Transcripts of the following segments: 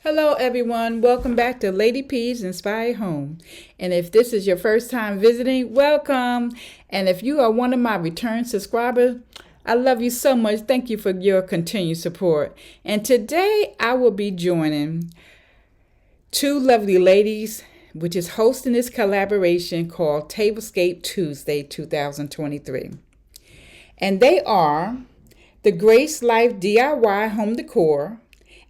Hello everyone, welcome back to Lady P's Inspired Home. And if this is your first time visiting, welcome. And if you are one of my return subscribers, I love you so much. Thank you for your continued support. And today I will be joining two lovely ladies, which is hosting this collaboration called Tablescape Tuesday 2023. And they are the Grace Life DIY Home Decor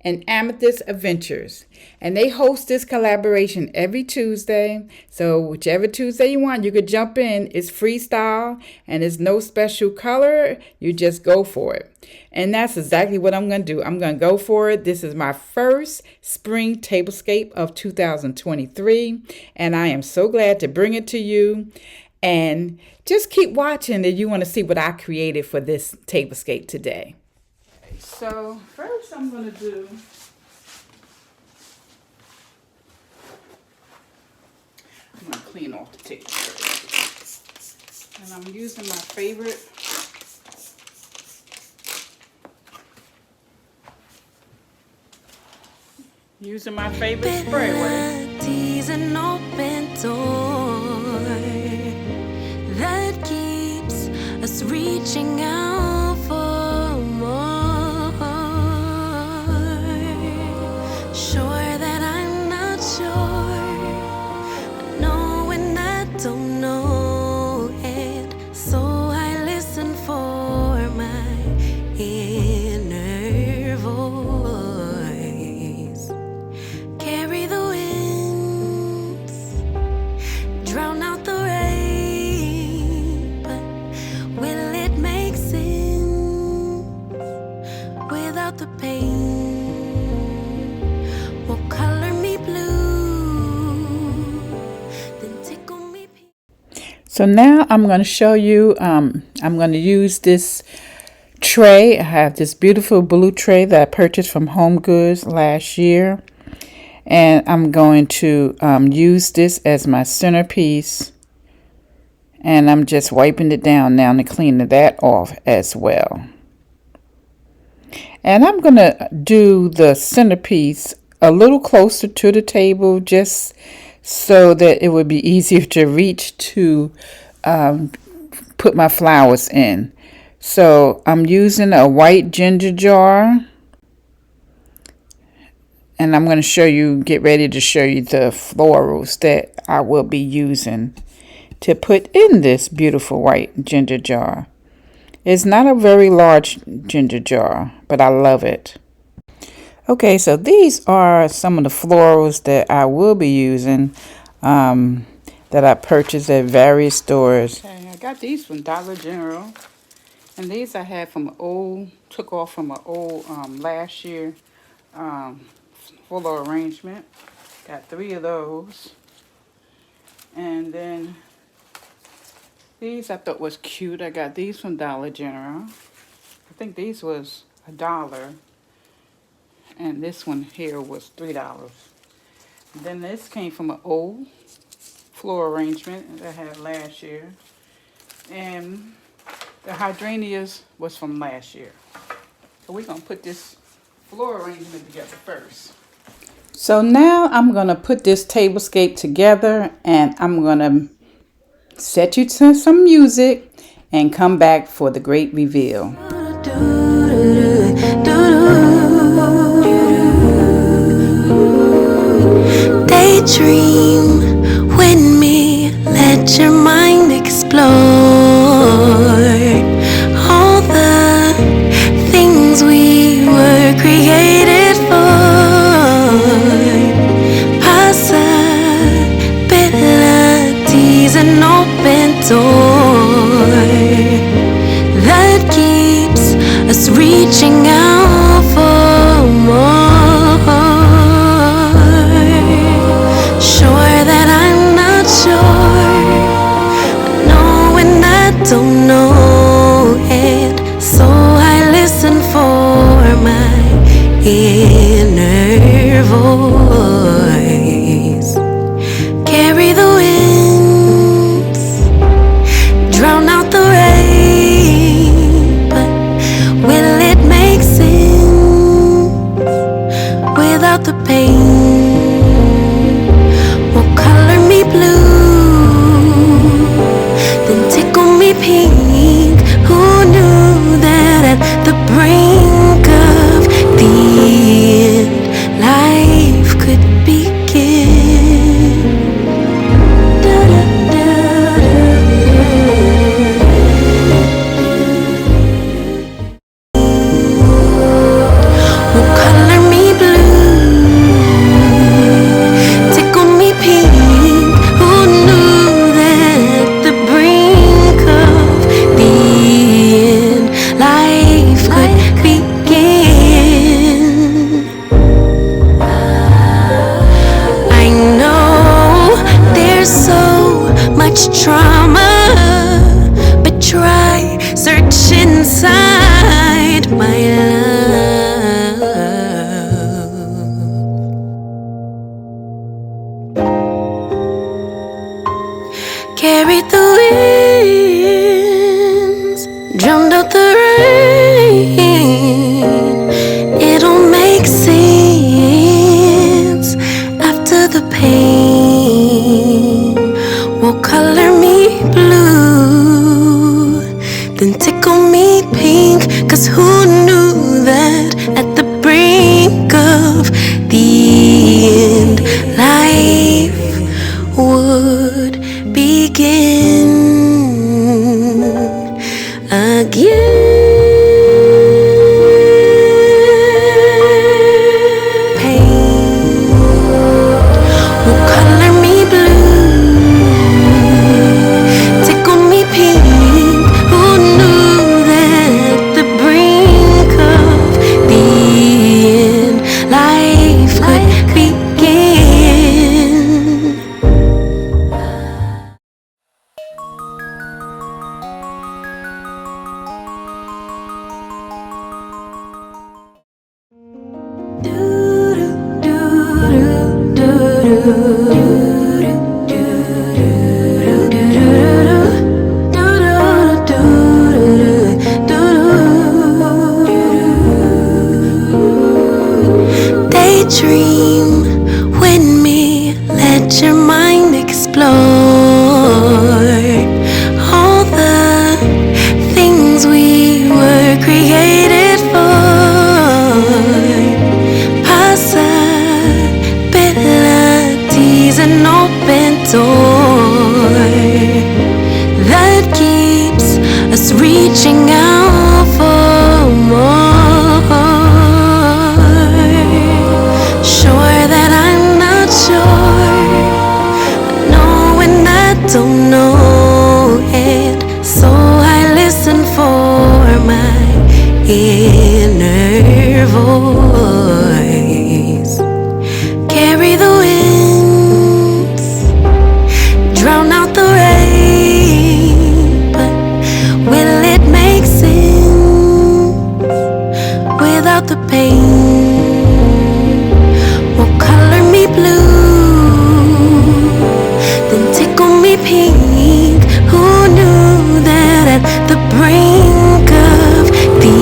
and Amethyst Adventures. And they host this collaboration every Tuesday. So whichever Tuesday you want, you could jump in. It's freestyle and it's no special color. You just go for it. And that's exactly what I'm going to do. I'm going to go for it. This is my first spring tablescape of 2023. And I am so glad to bring it to you. And just keep watching if you want to see what I created for this tablescape today. So first I'm going to do, I'm going to clean off the table first. And I'm using my favorite spray an open door that keeps us reaching out for more. Sure that I'm not sure, I know when I don't know it, so I listen for my inner voice. Carry the winds, drown out the rain, but will it make sense without the pain? Won't color me blue, then tickle me pink. So now I'm going to show you, I'm going to use this tray. I have this beautiful blue tray that I purchased from Home Goods last year. And I'm going to use this as my centerpiece. And I'm just wiping it down now to clean that off as well. And I'm going to do the centerpiece a little closer to the table just so that it would be easier to reach to put my flowers in. So I'm using a white ginger jar. And I'm going to get ready to show you the florals that I will be using to put in this beautiful white ginger jar. It's not a very large ginger jar, but I love it. Okay, so these are some of the florals that I will be using that I purchased at various stores. Okay, I got these from Dollar General. And these I had took off from an old last year floral arrangement. Got 3 of those. And then these I thought was cute. I got these from Dollar General. I think these was $1. And this one here was $3. Then this came from an old floral arrangement that I had last year. And the hydrangeas was from last year. So we're going to put this floral arrangement together first. So now I'm going to put this tablescape together and I'm going to set you to some music and come back for the great reveal. Daydream with me, let your mind explore all the things we were created for. Possibilities, an open door that keeps us reaching out for more. the pain will color me blue, then tickle me pink. Who knew that at the brink of the end, life could begin? Will color me blue, tickle me pink. Who knew that at the brink of the end, life could begin? I know there's so much trauma, but try search inside my love. Carried the winds, drowned out the rain. It'll make sense after the pain. Will color me blue, then tickle me pink. 'Cause who knew that at the brink of the end, life would begin again. Pain will color me blue, tickle me pink. Who knew that at the brink of the end, life could begin? Daydream with me, let your mind explore all the things we were created for. Possibilities, an open door that keeps us reaching out for more. Sure that I'm not sure, knowing I don't know, and so I listen for my inner voice. Carry the winds, drown out the rain, but will it make sense without the pain? Will color me blue, then tickle me pink. Who knew that at the brink of the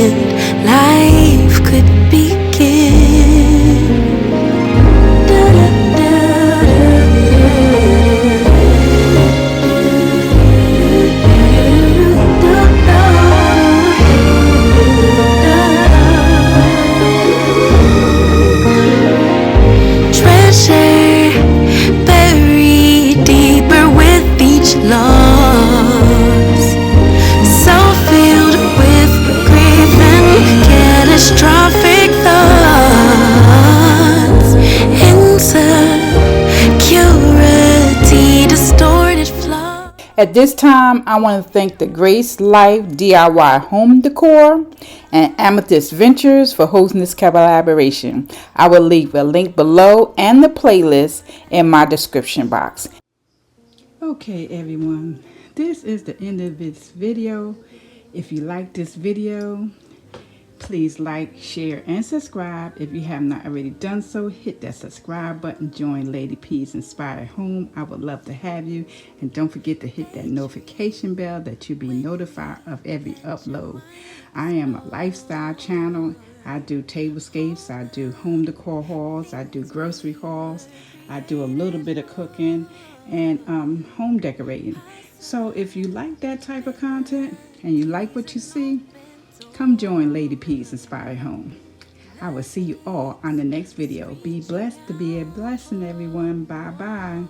end, life could begin? Treasure buried deeper with each loss, so filled with grief and catastrophic thoughts, insecurity, distorted flaws. At this time, I want to thank the Grace Life DIY Home Decor and Amethyst Adventures for hosting this collaboration. I will leave a link below and the playlist in my description box. Okay, everyone, this is the end of this video. If you like this video, please like, share, and subscribe. If you have not already done so, hit that subscribe button. Join Lady P's Inspired Home. I would love to have you. And don't forget to hit that notification bell that you'll be notified of every upload. I am a lifestyle channel. I do tablescapes, I do home decor hauls, I do grocery hauls, I do a little bit of cooking and home decorating. So if you like that type of content and you like what you see, come join Lady P's Inspired Home. I will see you all on the next video. Be blessed to be a blessing, everyone. Bye-bye.